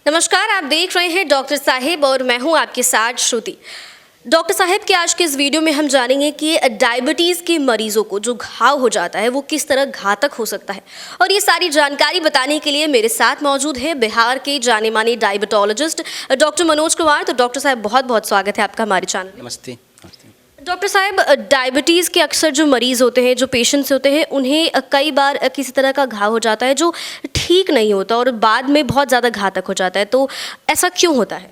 नमस्कार, आप देख रहे हैं डॉक्टर साहिब और मैं हूं आपके साथ श्रुति। डॉक्टर साहिब के आज के इस वीडियो में हम जानेंगे कि डायबिटीज़ के मरीजों को जो घाव हो जाता है वो किस तरह घातक हो सकता है, और ये सारी जानकारी बताने के लिए मेरे साथ मौजूद है बिहार के जाने माने डायबिटोलॉजिस्ट डॉक्टर मनोज कुमार। तो डॉक्टर साहब, बहुत बहुत स्वागत है आपका हमारे चैनल में। नमस्ते। डॉक्टर साहब, डायबिटीज़ के अक्सर जो मरीज़ होते हैं, जो पेशेंट्स होते हैं, उन्हें कई बार किसी तरह का घाव हो जाता है जो ठीक नहीं होता और बाद में बहुत ज़्यादा घातक हो जाता है। तो ऐसा क्यों होता है?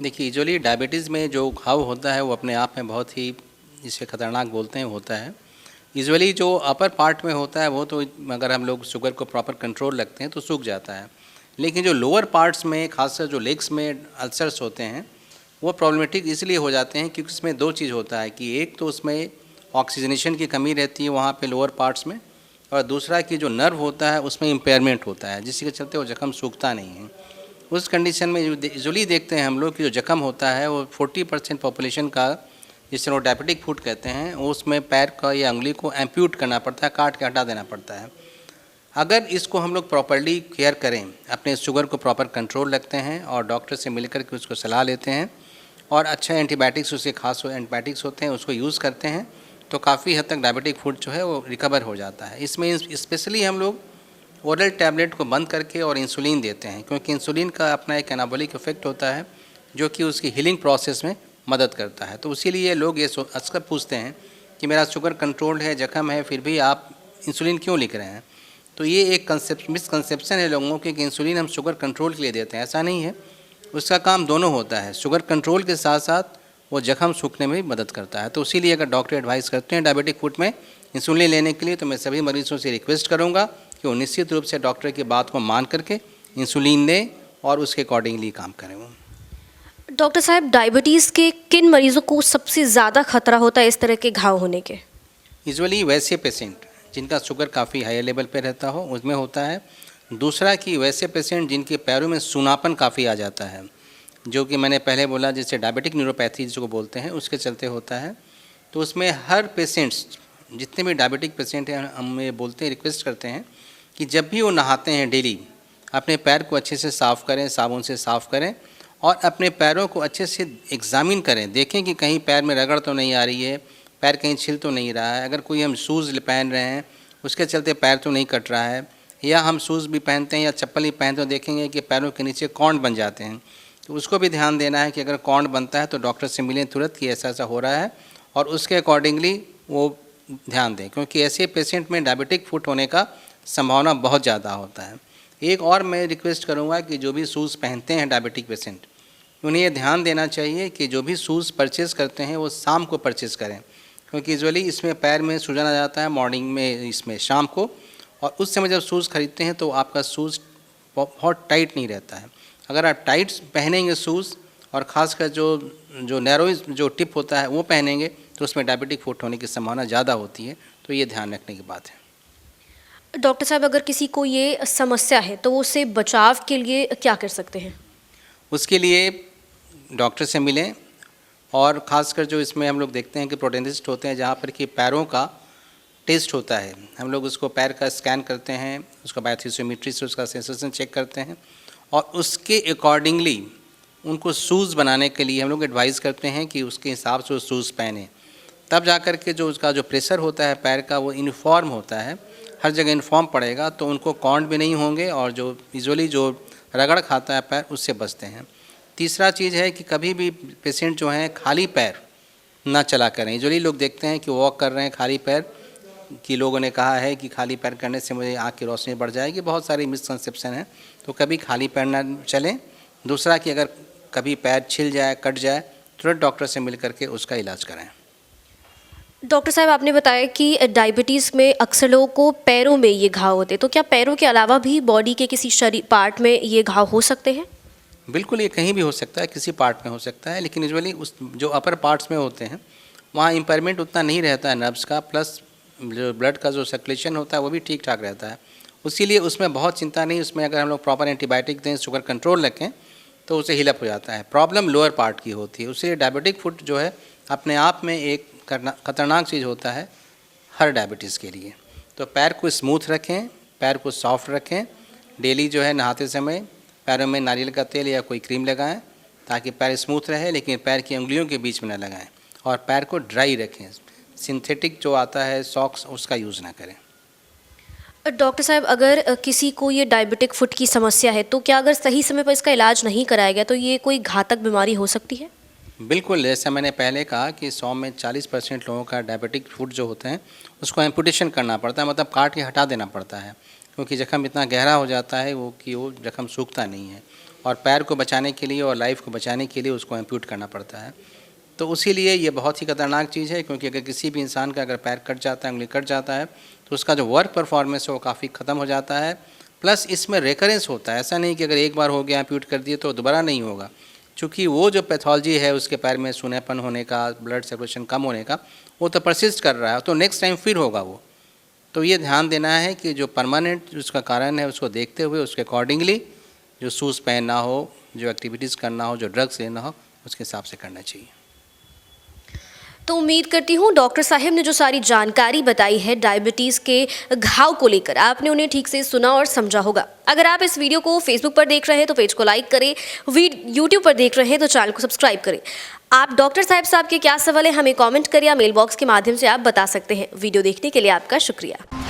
देखिए, यूजुअली डायबिटीज़ में जो घाव होता है वो अपने आप में बहुत ही, जिसे खतरनाक बोलते हैं, होता है। यूजुअली जो अपर पार्ट में होता है वो तो अगर हम लोग शुगर को प्रॉपर कंट्रोल रखते हैं तो सूख जाता है, लेकिन जो लोअर पार्ट्स में, खासकर जो लेग्स में अल्सर्स होते हैं, वो प्रॉब्लमेटिक इसलिए हो जाते हैं क्योंकि उसमें दो चीज़ होता है कि एक तो उसमें ऑक्सीजनेशन की कमी रहती है वहाँ पे लोअर पार्ट्स में, और दूसरा कि जो नर्व होता है उसमें इम्पेयरमेंट होता है, जिसके चलते वो जख्म सूखता नहीं है। उस कंडीशन में यूजुअली देखते हैं हम लोग कि जो जख्म होता है वो 40% पॉपुलेशन का, जिसे वो डायबिटिक फुट कहते हैं, उसमें पैर का या उंगली को एम्प्यूट करना पड़ता है, काट के हटा देना पड़ता है। अगर इसको हम लोग प्रॉपर्ली केयर करें, अपने शुगर को प्रॉपर कंट्रोल रखते हैं और डॉक्टर से मिलकर के उसको सलाह लेते हैं और अच्छा एंटीबायोटिक्स, उसके खास एंटीबायोटिक्स होते हैं, उसको यूज़ करते हैं, तो काफ़ी हद तक डायबिटिक फुट जो है वो रिकवर हो जाता है। इसमें स्पेशली हम लोग ओरल टैबलेट को बंद करके और इंसुलिन देते हैं, क्योंकि इंसुलिन का अपना एक एनाबॉलिक इफेक्ट होता है जो कि उसकी हीलिंग प्रोसेस में मदद करता है। तो इसीलिए लोग ये अक्सर पूछते हैं कि मेरा शुगर कंट्रोल्ड है, जख्म है, फिर भी आप इंसुलिन क्यों लिख रहे हैं? तो ये एक मिसकंसेप्शन है लोगों की कि इंसुलिन हम शुगर कंट्रोल के लिए देते हैं। ऐसा नहीं है, उसका काम दोनों होता है। शुगर कंट्रोल के साथ साथ वो जख्म सूखने में भी मदद करता है। तो इसीलिए अगर डॉक्टर एडवाइस करते हैं डायबिटिक फुट में इंसुलिन लेने के लिए, तो मैं सभी मरीजों से रिक्वेस्ट करूँगा कि वो निश्चित रूप से डॉक्टर की बात को मान करके इंसुलिन लें और उसके अकॉर्डिंगली काम करें। वो डॉक्टर साहब, डायबिटीज़ के किन मरीजों को सबसे ज़्यादा खतरा होता है इस तरह के घाव होने के? यूजुअली वैसे पेशेंट जिनका शुगर काफ़ी हाई लेवल पे रहता हो उसमें होता है। दूसरा कि वैसे पेशेंट जिनके पैरों में सूनापन काफ़ी आ जाता है, जो कि मैंने पहले बोला जिससे डायबिटिक न्यूरोपैथी जिसको बोलते हैं, उसके चलते होता है। तो उसमें हर पेशेंट्स, जितने भी डायबिटिक पेशेंट हैं, हम ये बोलते हैं, रिक्वेस्ट करते हैं कि जब भी वो नहाते हैं डेली अपने पैर को अच्छे से साफ़ करें, साबुन से साफ़ करें और अपने पैरों को अच्छे से एग्ज़ामिन करें, देखें कि कहीं पैर में रगड़ तो नहीं आ रही है, पैर कहीं छिल तो नहीं रहा है। अगर कोई हम शूज़ पहन रहे हैं उसके चलते पैर तो नहीं कट रहा है, या हम शूज़ भी पहनते हैं या चप्पल ही पहनते हैं, देखेंगे कि पैरों के नीचे कॉर्न बन जाते हैं, तो उसको भी ध्यान देना है कि अगर कॉर्न बनता है तो डॉक्टर से मिलें तुरंत कि ऐसा ऐसा हो रहा है और उसके अकॉर्डिंगली वो ध्यान दें, क्योंकि ऐसे पेशेंट में डायबिटिक फुट होने का संभावना बहुत ज़्यादा होता है। एक और मैं रिक्वेस्ट करूँगा कि जो भी शूज़ पहनते हैं डायबिटिक पेशेंट, उन्हें ये ध्यान देना चाहिए कि जो भी शूज़ परचेज़ करते हैं वो शाम को परचेज़ करें, क्योंकि यूजुअली इसमें पैर में सूजन आ जाता है मॉर्निंग में, इसमें शाम को, और उस समय जब शूज़ खरीदते हैं तो आपका शूज़ बहुत टाइट नहीं रहता है। अगर आप टाइट पहनेंगे शूज़ और ख़ासकर जो नैरो जो टिप होता है वो पहनेंगे तो उसमें डायबिटिक फुट होने की संभावना ज़्यादा होती है। तो ये ध्यान रखने की बात है। डॉक्टर साहब, अगर किसी को ये समस्या है तो वो उससे बचाव के लिए क्या कर सकते हैं? उसके लिए डॉक्टर से मिलें, और ख़ासकर जो इसमें हम लोग देखते हैं कि प्रोटेनिस्ट होते हैं, जहाँ पर कि पैरों का टेस्ट होता है, हम लोग उसको पैर का स्कैन करते हैं, उसका बायोथियोमेट्री से उसका सेंसेशन चेक करते हैं और उसके अकॉर्डिंगली उनको शूज़ बनाने के लिए हम लोग एडवाइस करते हैं कि उसके हिसाब से वो शूज़ पहने। तब जा कर के जो उसका जो प्रेशर होता है पैर का वो यूनिफॉर्म होता है, हर जगह यूनिफॉर्म पड़ेगा, तो उनको कॉर्न भी नहीं होंगे और जो यूजुअली जो रगड़ खाता है पैर उससे बचते हैं। तीसरा चीज़ है कि कभी भी पेशेंट जो हैं खाली पैर ना चला करें। यूजुअली लोग देखते हैं कि वॉक कर रहे हैं खाली पैर, कि लोगों ने कहा है कि खाली पैर करने से मुझे आँख की रोशनी बढ़ जाएगी, बहुत सारी मिसकंसेप्शन है, तो कभी खाली पैर ना चलें। दूसरा कि अगर कभी पैर छिल जाए, कट जाए, तुरंत डॉक्टर से मिल करके उसका इलाज कराएं। डॉक्टर साहब, आपने बताया कि डायबिटीज़ में अक्सर लोगों को पैरों में ये घाव होते हैं, तो क्या पैरों के अलावा भी बॉडी के किसी शरीर पार्ट में ये घाव हो सकते हैं? बिल्कुल, ये कहीं भी हो सकता है, किसी पार्ट में हो सकता है, लेकिन यूजुअली उस जो अपर पार्ट्स में होते हैं वहाँ इम्पेयरमेंट उतना नहीं रहता है नर्व्स का, प्लस जो ब्लड का जो सर्कुलेशन होता है वो भी ठीक ठाक रहता है। इसीलिए उसमें बहुत चिंता नहीं, उसमें अगर हम लोग प्रॉपर एंटीबायोटिक दें, शुगर कंट्रोल रखें, तो उसे हील अप हो जाता है। प्रॉब्लम लोअर पार्ट की होती है, उससे डायबिटिक फुट जो है अपने आप में एक खतरनाक चीज़ होता है हर डायबिटीज़ के लिए। तो पैर को स्मूथ रखें, पैर को सॉफ्ट रखें, डेली जो है नहाते समय पैरों में नारियल का तेल या कोई क्रीम लगाएं ताकि पैर स्मूथ रहे, लेकिन पैर की उंगलियों के बीच में न लगाएं और पैर को ड्राई रखें। सिंथेटिक जो आता है सॉक्स, उसका यूज़ ना करें। डॉक्टर साहब, अगर किसी को ये डायबिटिक फुट की समस्या है तो क्या अगर सही समय पर इसका इलाज नहीं कराया गया तो ये कोई घातक बीमारी हो सकती है? बिल्कुल, जैसा मैंने पहले कहा कि 100 में 40% लोगों का डायबिटिक फुट जो होते हैं उसको एम्पुटेशन करना पड़ता है, मतलब काट के हटा देना पड़ता है, क्योंकि जख्म इतना गहरा हो जाता है वो जख्म सूखता नहीं है और पैर को बचाने के लिए और लाइफ को बचाने के लिए उसको एम्प्यूट करना पड़ता है। तो उसी लिए ये बहुत ही खतरनाक चीज़ है, क्योंकि अगर किसी भी इंसान का अगर पैर कट जाता है, उंगली कट जाता है, तो उसका जो वर्क परफॉर्मेंस है वो काफ़ी ख़त्म हो जाता है। प्लस इसमें रेकरेंस होता है, ऐसा नहीं कि अगर एक बार हो गया एम्प्यूट कर दिए तो दोबारा नहीं होगा, क्योंकि वो जो पैथोलॉजी है उसके पैर में सूनेपन होने का, ब्लड सर्कुलेशन कम होने का, वो तो परसिस्ट कर रहा है, तो नेक्स्ट टाइम फिर होगा वो। तो ये ध्यान देना है कि जो परमानेंट उसका कारण है उसको देखते हुए उसके अकॉर्डिंगली जो शूज़ पहनना हो, जो एक्टिविटीज़ करना हो, जो ड्रग्स लेना हो, उसके हिसाब से करना चाहिए। तो उम्मीद करती हूँ डॉक्टर साहिब ने जो सारी जानकारी बताई है डायबिटीज़ के घाव को लेकर, आपने उन्हें ठीक से सुना और समझा होगा। अगर आप इस वीडियो को फेसबुक पर देख रहे हैं तो पेज को लाइक करें, यूट्यूब पर देख रहे हैं तो चैनल को सब्सक्राइब करें। आप डॉक्टर साहब के क्या सवाल है हमें कमेंट करें या मेल बॉक्स के माध्यम से आप बता सकते हैं। वीडियो देखने के लिए आपका शुक्रिया।